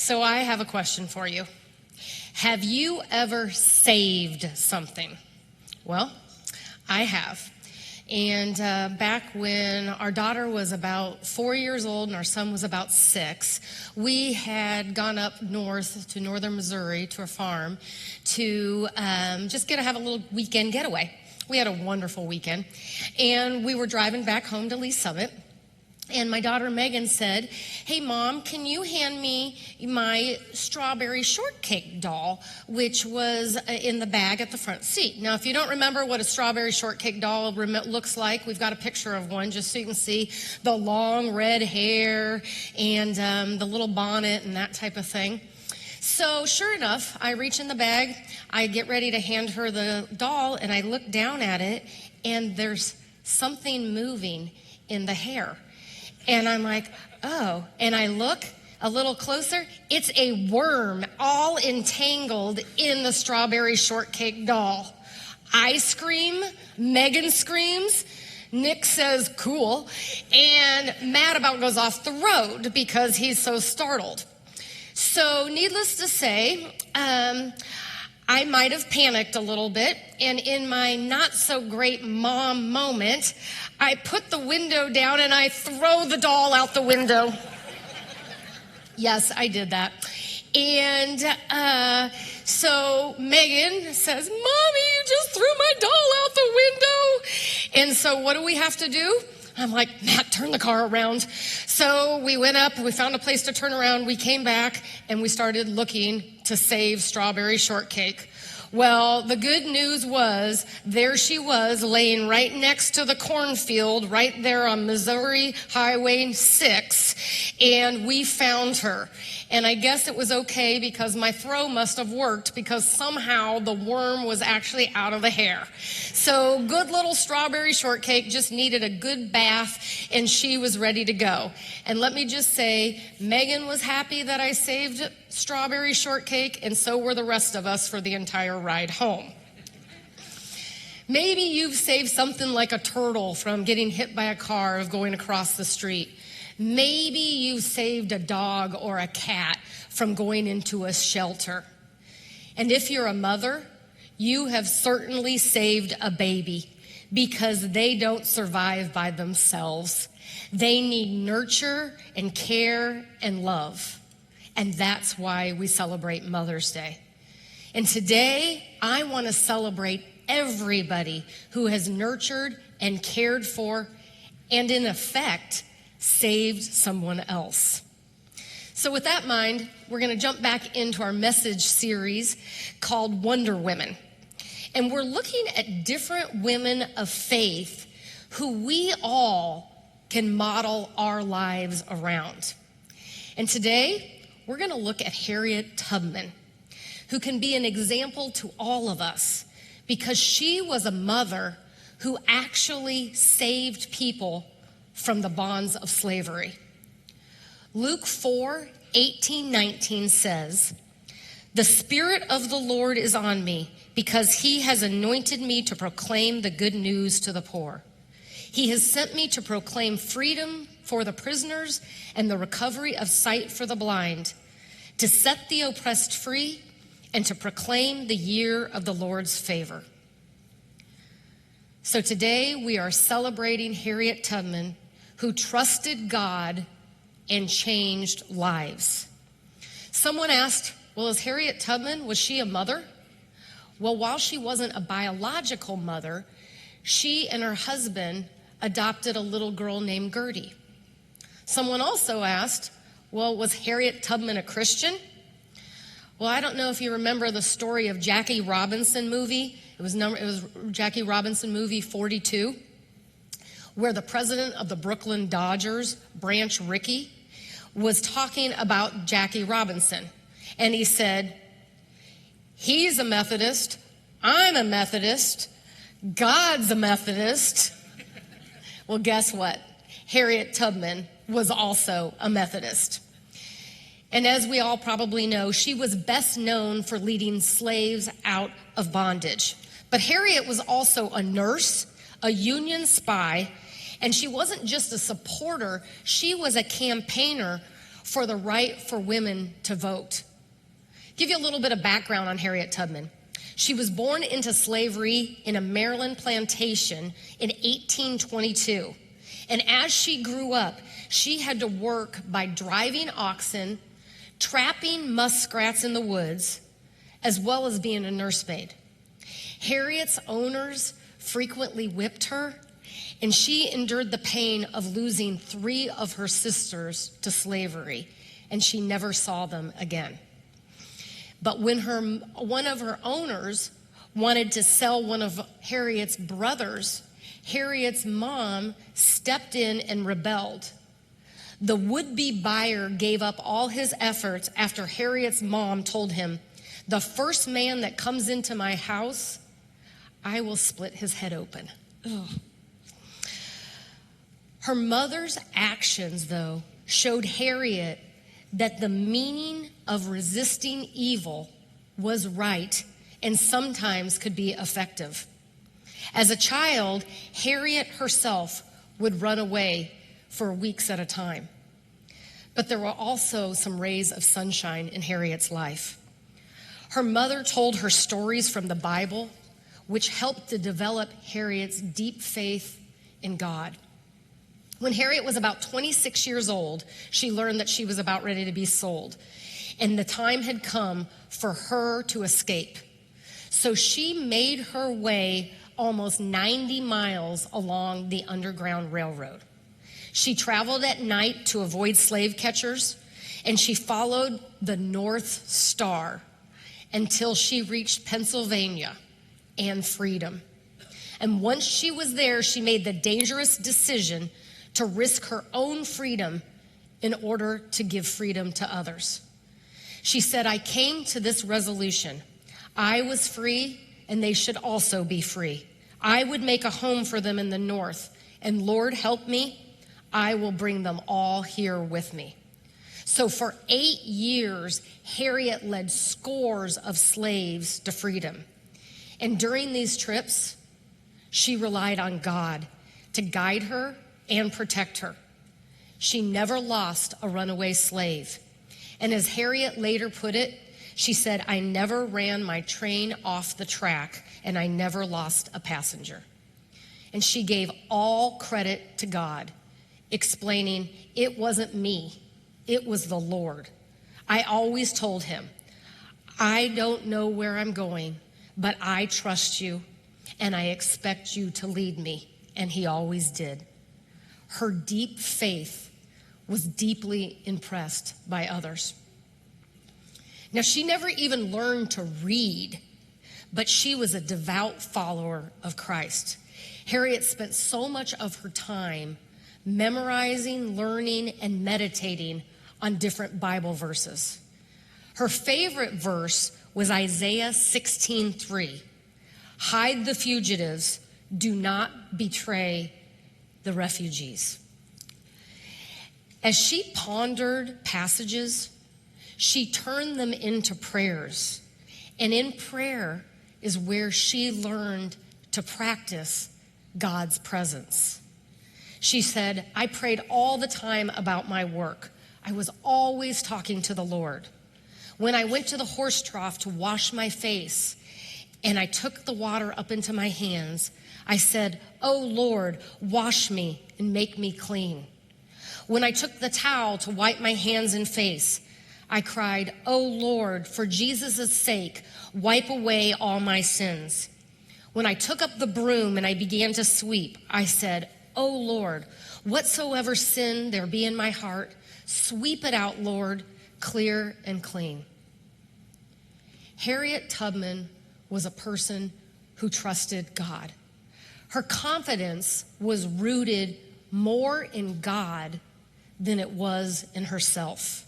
So I have a question for you. Have you ever saved something? Well, I have. And back when our daughter was about 4 years old and our son was about 6, we had gone up north to northern Missouri to a farm to just have a little weekend getaway. We had a wonderful weekend. And we were driving back home to Lee Summit. And my daughter Megan said, "Hey, Mom, can you hand me my strawberry shortcake doll, which was in the bag at the front seat?" Now, if you don't remember what a strawberry shortcake doll looks like, we've got a picture of one just so you can see the long red hair and the little bonnet and that type of thing. So sure enough, I reach in the bag, I get ready to hand her the doll, and I look down at it, and there's something moving in the hair. And I'm like, oh, and I look a little closer. It's a worm all entangled in the strawberry shortcake doll. I scream, Megan screams, Nick says, cool, and Matt about goes off the road because he's so startled. So needless to say, I might have panicked a little bit, and in my not-so-great mom moment, I put the window down and I throw the doll out the window. Yes, I did that. And so Megan says, "Mommy, you just threw my doll out the window." And so what do we have to do? I'm like, "Matt, turn the car around." So we went up, we found a place to turn around, we came back, and we started looking to save strawberry shortcake. Well, the good news was, there she was, laying right next to the cornfield, right there on Missouri Highway 6, and we found her. And I guess it was okay because my throw must have worked, because somehow the worm was actually out of the hair. So good little strawberry shortcake just needed a good bath, and she was ready to go. And let me just say, Megan was happy that I saved strawberry shortcake, and so were the rest of us for the entire ride home. Maybe you've saved something like a turtle from getting hit by a car of going across the street. Maybe you saved a dog or a cat from going into a shelter. And if you're a mother, you have certainly saved a baby, because they don't survive by themselves. They need nurture and care and love. And that's why we celebrate Mother's Day. And today, I want to celebrate everybody who has nurtured and cared for, and in effect, saved someone else. So with that in mind, we're going to jump back into our message series called Wonder Women. And we're looking at different women of faith who we all can model our lives around. And today, we're going to look at Harriet Tubman, who can be an example to all of us, because she was a mother who actually saved people from the bonds of slavery. Luke 4:18-19 says, "The Spirit of the Lord is on me, because he has anointed me to proclaim the good news to the poor. He has sent me to proclaim freedom for the prisoners and the recovery of sight for the blind, to set the oppressed free, and to proclaim the year of the Lord's favor." So today we are celebrating Harriet Tubman, who trusted God and changed lives. Someone asked, well, is Harriet Tubman, was she a mother? Well, while she wasn't a biological mother, she and her husband adopted a little girl named Gertie. Someone also asked, well, was Harriet Tubman a Christian? Well, I don't know if you remember the story of Jackie Robinson movie. It was Jackie Robinson movie 42, where the president of the Brooklyn Dodgers, Branch Rickey, was talking about Jackie Robinson. And he said, he's a Methodist, I'm a Methodist, God's a Methodist. Well, guess what? Harriet Tubman was also a Methodist. And as we all probably know, she was best known for leading slaves out of bondage. But Harriet was also a nurse, a Union spy, and she wasn't just a supporter, she was a campaigner for the right for women to vote. Give you a little bit of background on Harriet Tubman. She was born into slavery in a Maryland plantation in 1822. And as she grew up, she had to work by driving oxen, trapping muskrats in the woods, as well as being a nursemaid. Harriet's owners frequently whipped her, and she endured the pain of losing 3 of her sisters to slavery, and she never saw them again. But when one of her owners wanted to sell one of Harriet's brothers, Harriet's mom stepped in and rebelled. The would-be buyer gave up all his efforts after Harriet's mom told him, "The first man that comes into my house, I will split his head open." Ugh. Her mother's actions, though, showed Harriet that the meaning of resisting evil was right and sometimes could be effective. As a child, Harriet herself would run away for weeks at a time. But there were also some rays of sunshine in Harriet's life. Her mother told her stories from the Bible, which helped to develop Harriet's deep faith in God. When Harriet was about 26 years old, she learned that she was about ready to be sold, and the time had come for her to escape. So she made her way almost 90 miles along the Underground Railroad. She traveled at night to avoid slave catchers, and she followed the North Star until she reached Pennsylvania and freedom. And once she was there, she made the dangerous decision to risk her own freedom in order to give freedom to others. She said, "I came to this resolution. I was free, and they should also be free. I would make a home for them in the North, and Lord help me, I will bring them all here with me." So for 8 years, Harriet led scores of slaves to freedom. And during these trips, she relied on God to guide her and protect her. She never lost a runaway slave. And as Harriet later put it, she said, "I never ran my train off the track, and I never lost a passenger." And she gave all credit to God, explaining, "It wasn't me, it was the Lord. I always told him, I don't know where I'm going, but I trust you, and I expect you to lead me." And he always did. Her deep faith was deeply impressed by others. Now, she never even learned to read, but she was a devout follower of Christ. Harriet spent so much of her time memorizing, learning, and meditating on different Bible verses. Her favorite verse was Isaiah 16:3. "Hide the fugitives, do not betray the refugees." As she pondered passages, she turned them into prayers. And in prayer is where she learned to practice God's presence. She said, "I prayed all the time about my work. I was always talking to the Lord. When I went to the horse trough to wash my face, and I took the water up into my hands, I said, 'Oh Lord, wash me and make me clean.' When I took the towel to wipe my hands and face, I cried, 'Oh Lord, for Jesus' sake, wipe away all my sins.' When I took up the broom and I began to sweep, I said, 'Oh Lord, whatsoever sin there be in my heart, sweep it out, Lord, clear and clean.'" Harriet Tubman was a person who trusted God. Her confidence was rooted more in God than it was in herself.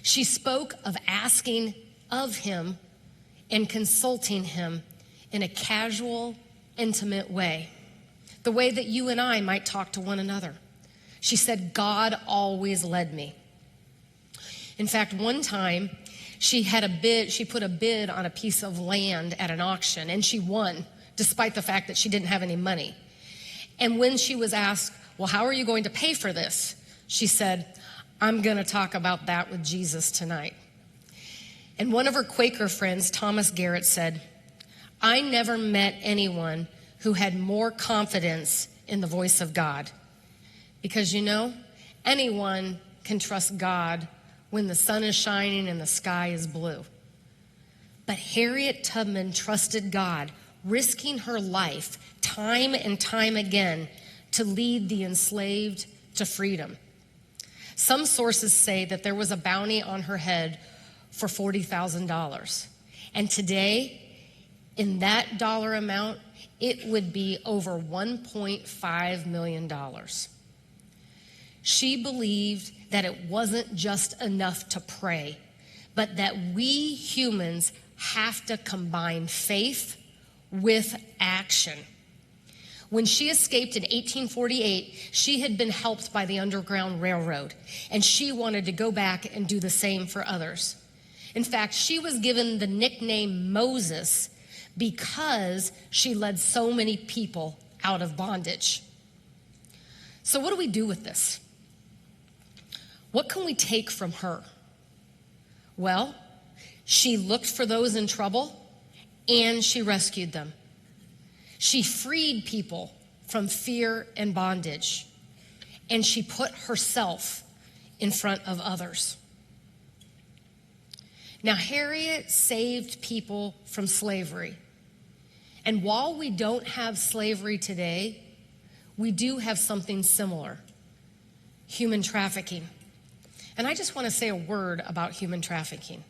She spoke of asking of him and consulting him in a casual, intimate way, the way that you and I might talk to one another. She said, "God always led me." In fact, one time she put a bid on a piece of land at an auction, and she won, despite the fact that she didn't have any money. And when she was asked, "Well, how are you going to pay for this?" she said, I'm going to talk about that with Jesus tonight. And one of her Quaker friends, Thomas Garrett, said, "I never met anyone who had more confidence in the voice of God. Because, anyone can trust God when the sun is shining and the sky is blue. But Harriet Tubman trusted God, risking her life time and time again to lead the enslaved to freedom. Some sources say that there was a bounty on her head for $40,000. And today, in that dollar amount, it would be over $1.5 million. She believed that it wasn't just enough to pray, but that we humans have to combine faith with action. When she escaped in 1848, she had been helped by the Underground Railroad, and she wanted to go back and do the same for others. In fact, she was given the nickname Moses because she led so many people out of bondage. So what do we do with this? What can we take from her? Well, she looked for those in trouble and she rescued them. She freed people from fear and bondage, and she put herself in front of others. Now, Harriet saved people from slavery. And while we don't have slavery today, we do have something similar: human trafficking. And I just want to say a word about human trafficking.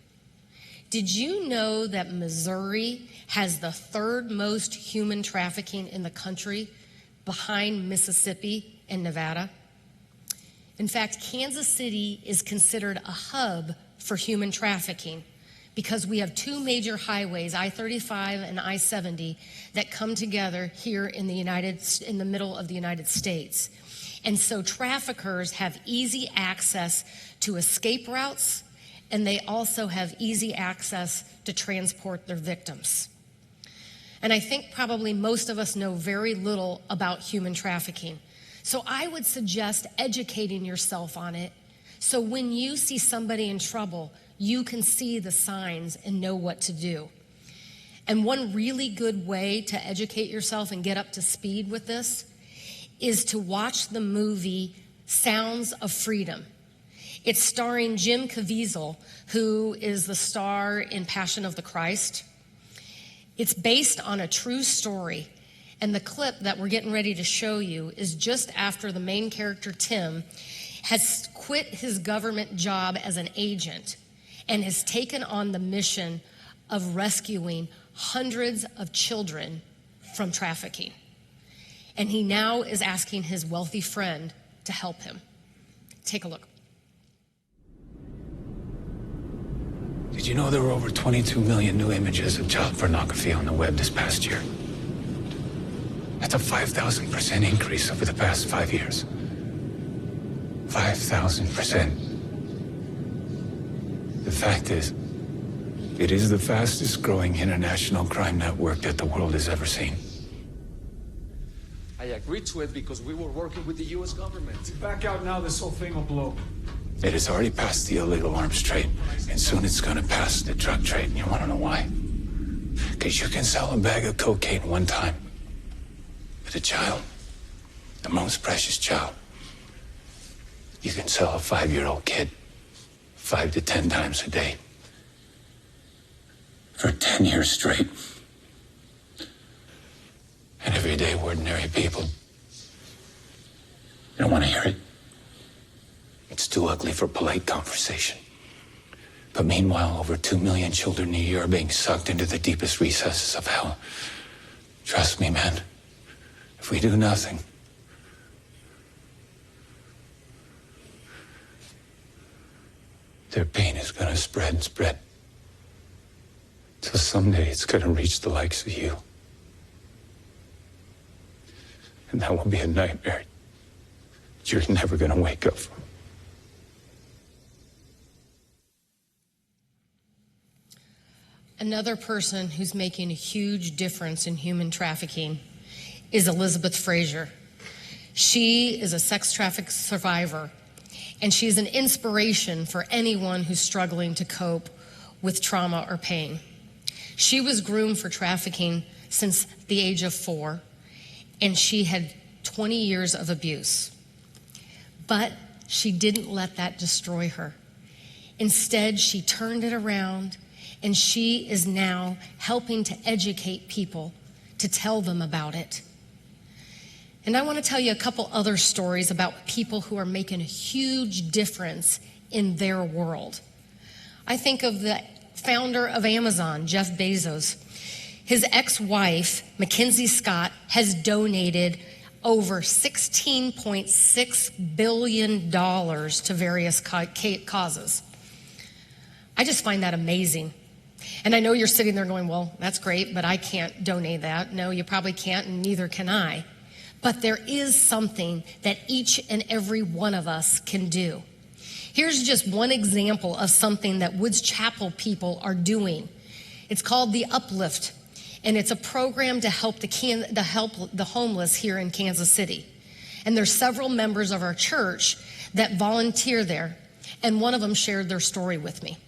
Did you know that Missouri has the third most human trafficking in the country, behind Mississippi and Nevada? In fact, Kansas City is considered a hub for human trafficking because we have two major highways, I-35 and I-70, that come together here in the middle of the United States. And so traffickers have easy access to escape routes, and they also have easy access to transport their victims. And I think probably most of us know very little about human trafficking. So I would suggest educating yourself on it, so when you see somebody in trouble, you can see the signs and know what to do. And one really good way to educate yourself and get up to speed with this is to watch the movie Sounds of Freedom. It's starring Jim Caviezel, who is the star in Passion of the Christ. It's based on a true story, and the clip that we're getting ready to show you is just after the main character, Tim, has quit his government job as an agent and has taken on the mission of rescuing hundreds of children from trafficking. And he now is asking his wealthy friend to help him. Take a look. Did you know there were over 22 million new images of child pornography on the web this past year? That's a 5,000% increase over the past 5 years. 5,000%. The fact is, it is the fastest growing international crime network that the world has ever seen. I agreed to it because we were working with the U.S. government. Back out now, this whole thing will blow. It has already passed the illegal arms trade, and soon it's gonna pass the drug trade. And you wanna know why? Because you can sell a bag of cocaine one time, but a child, the most precious child, you can sell a 5-year-old kid 5 to 10 times a day for 10 years straight. And everyday ordinary people, they don't want to hear it. It's too ugly for polite conversation. But meanwhile, over 2 million children a year are being sucked into the deepest recesses of hell. Trust me, man, if we do nothing, their pain is gonna spread and spread. Till someday it's gonna reach the likes of you. And that will be a nightmare you're never gonna wake up from. Another person who's making a huge difference in human trafficking is Elizabeth Frazier. She is a sex traffic survivor, and she's an inspiration for anyone who's struggling to cope with trauma or pain. She was groomed for trafficking since the age of 4, and she had 20 years of abuse. But she didn't let that destroy her. Instead, she turned it around, and she is now helping to educate people, to tell them about it. And I want to tell you a couple other stories about people who are making a huge difference in their world. I think of the founder of Amazon, Jeff Bezos. His ex-wife, Mackenzie Scott, has donated over $16.6 billion to various causes. I just find that amazing. And I know you're sitting there going, well, that's great, but I can't donate that. No, you probably can't, and neither can I. But there is something that each and every one of us can do. Here's just one example of something that Woods Chapel people are doing. It's called the Uplift, and it's a program to help the homeless here in Kansas City. And there's several members of our church that volunteer there, and one of them shared their story with me.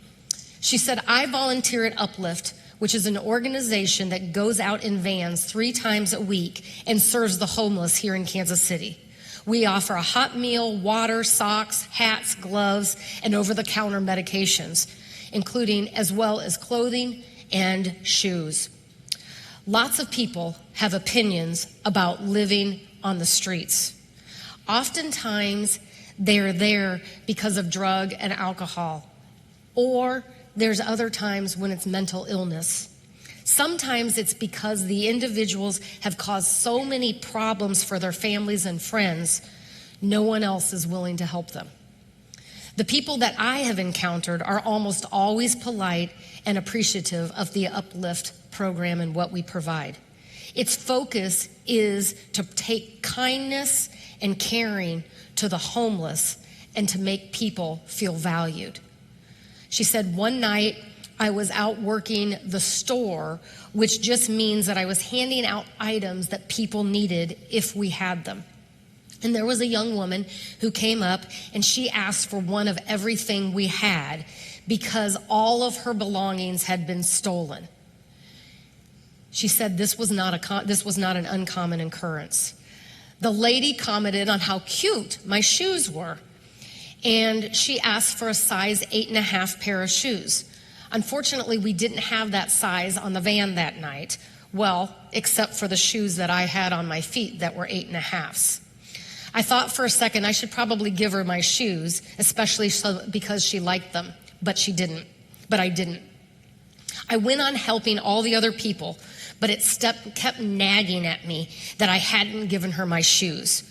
She said, I volunteer at Uplift, which is an organization that goes out in vans 3 times a week and serves the homeless here in Kansas City. We offer a hot meal, water, socks, hats, gloves, and over-the-counter medications, including as well as clothing and shoes. Lots of people have opinions about living on the streets. Oftentimes, they're there because of drug and alcohol, or there's other times when it's mental illness. Sometimes it's because the individuals have caused so many problems for their families and friends, no one else is willing to help them. The people that I have encountered are almost always polite and appreciative of the Uplift program and what we provide. Its focus is to take kindness and caring to the homeless and to make people feel valued. She said, one night I was out working the store, which just means that I was handing out items that people needed if we had them. And there was a young woman who came up and she asked for one of everything we had because all of her belongings had been stolen. She said this was not an uncommon occurrence. The lady commented on how cute my shoes were, and she asked for a size 8.5 pair of shoes. Unfortunately, we didn't have that size on the van that night, well, except for the shoes that I had on my feet that were 8.5s. I thought for a second I should probably give her my shoes, especially because she liked them, but I didn't. I went on helping all the other people, but it kept nagging at me that I hadn't given her my shoes.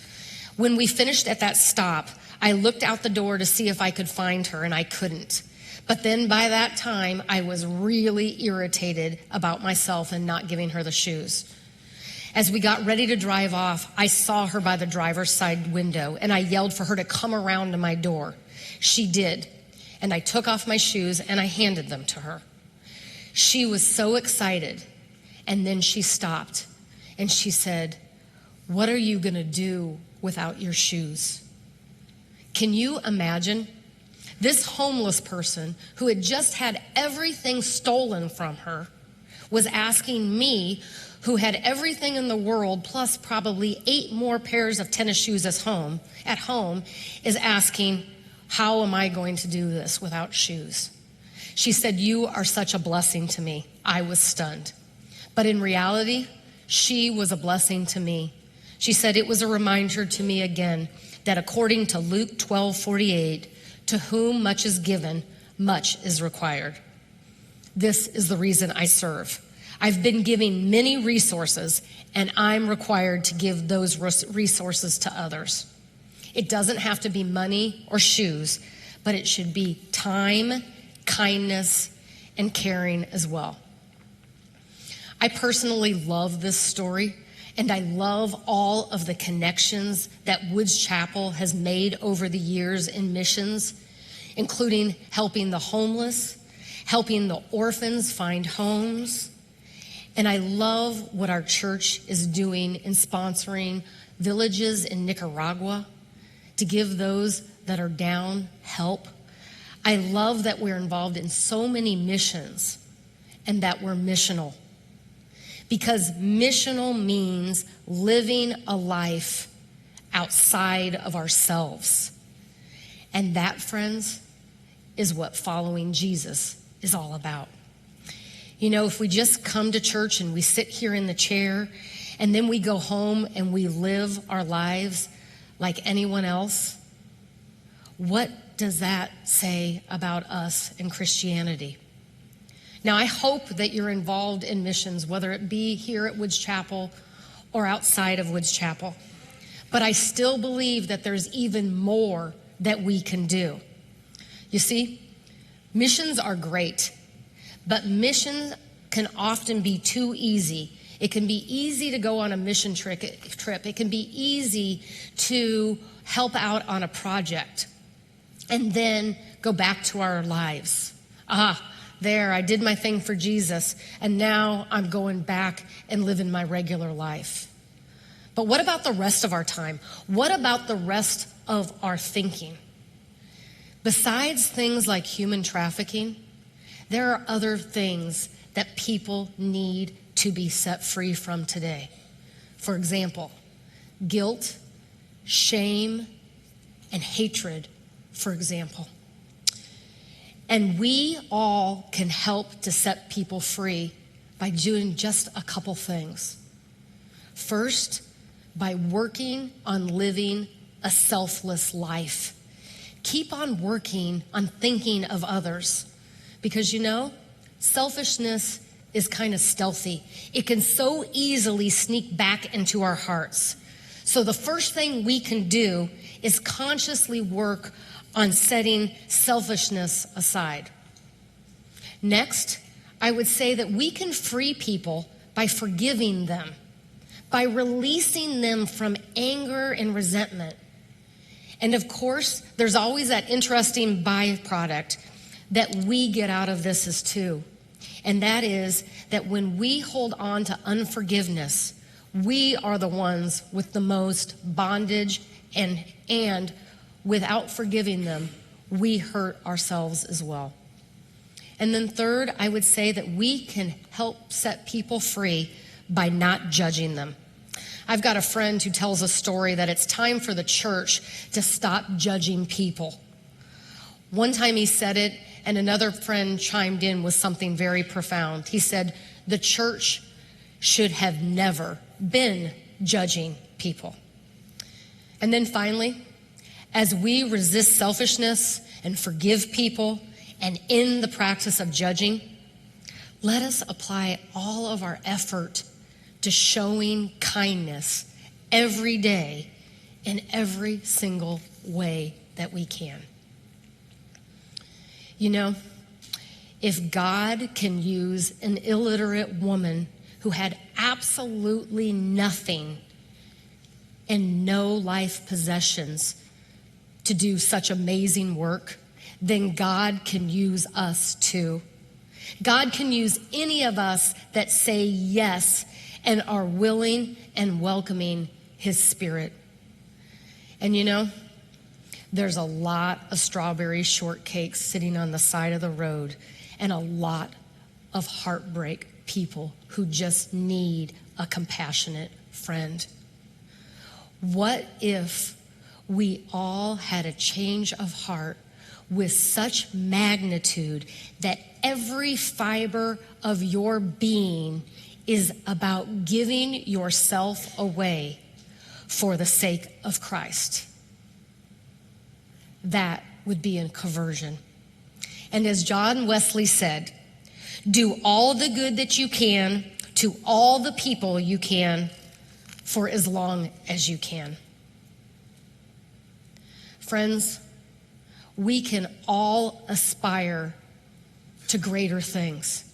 When we finished at that stop, I looked out the door to see if I could find her, and I couldn't. But then by that time, I was really irritated about myself and not giving her the shoes. As we got ready to drive off, I saw her by the driver's side window, and I yelled for her to come around to my door. She did, and I took off my shoes and I handed them to her. She was so excited, and then she stopped, and she said, "What are you going to do without your shoes?" Can you imagine? This homeless person who had just had everything stolen from her was asking me, who had everything in the world plus probably 8 more pairs of tennis shoes at home, is asking, how am I going to do this without shoes? She said, "You are such a blessing to me." I was stunned. But in reality, she was a blessing to me. She said it was a reminder to me again that according to Luke 12:48, to whom much is given, much is required. This is the reason I serve. I've been giving many resources, and I'm required to give those resources to others. It doesn't have to be money or shoes, but it should be time, kindness, and caring as well. I personally love this story, and I love all of the connections that Woods Chapel has made over the years in missions, including helping the homeless, helping the orphans find homes. And I love what our church is doing in sponsoring villages in Nicaragua to give those that are down help. I love that we're involved in so many missions and that we're missional. Because missional means living a life outside of ourselves. And that, friends, is what following Jesus is all about. You know, if we just come to church and we sit here in the chair and then we go home and we live our lives like anyone else, what does that say about us in Christianity? Now, I hope that you're involved in missions, whether it be here at Woods Chapel or outside of Woods Chapel. But I still believe that there's even more that we can do. You see, missions are great, but missions can often be too easy. It can be easy to go on a mission trip. It can be easy to help out on a project and then go back to our lives. There, I did my thing for Jesus, and now I'm going back and living my regular life. But what about the rest of our time? What about the rest of our thinking? Besides things like human trafficking, there are other things that people need to be set free from today. For example, guilt, shame, and hatred, for example. And we all can help to set people free by doing just a couple things. First, by working on living a selfless life. Keep on working on thinking of others. Because you know, selfishness is kind of stealthy. It can so easily sneak back into our hearts. So the first thing we can do is consciously work on setting selfishness aside. Next, I would say that we can free people by forgiving them, by releasing them from anger and resentment. And of course, there's always that interesting byproduct that we get out of this as too. And that is that when we hold on to unforgiveness, we are the ones with the most bondage, and without forgiving them, we hurt ourselves as well. And then third, I would say that we can help set people free by not judging them. I've got a friend who tells a story that it's time for the church to stop judging people. One time he said it, and another friend chimed in with something very profound. He said, the church should have never been judging people. And then finally, as we resist selfishness and forgive people and end the practice of judging, let us apply all of our effort to showing kindness every day in every single way that we can. You know, if God can use an illiterate woman who had absolutely nothing and no life possessions to do such amazing work, then God can use us too. God can use any of us that say yes and are willing and welcoming His Spirit. And you know, there's a lot of strawberry shortcakes sitting on the side of the road and a lot of heartbreak people who just need a compassionate friend. What if we all had a change of heart with such magnitude that every fiber of your being is about giving yourself away for the sake of Christ? That would be a conversion. And as John Wesley said, do all the good that you can to all the people you can for as long as you can. Friends, we can all aspire to greater things.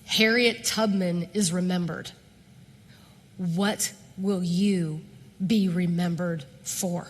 Harriet Tubman is remembered. What will you be remembered for?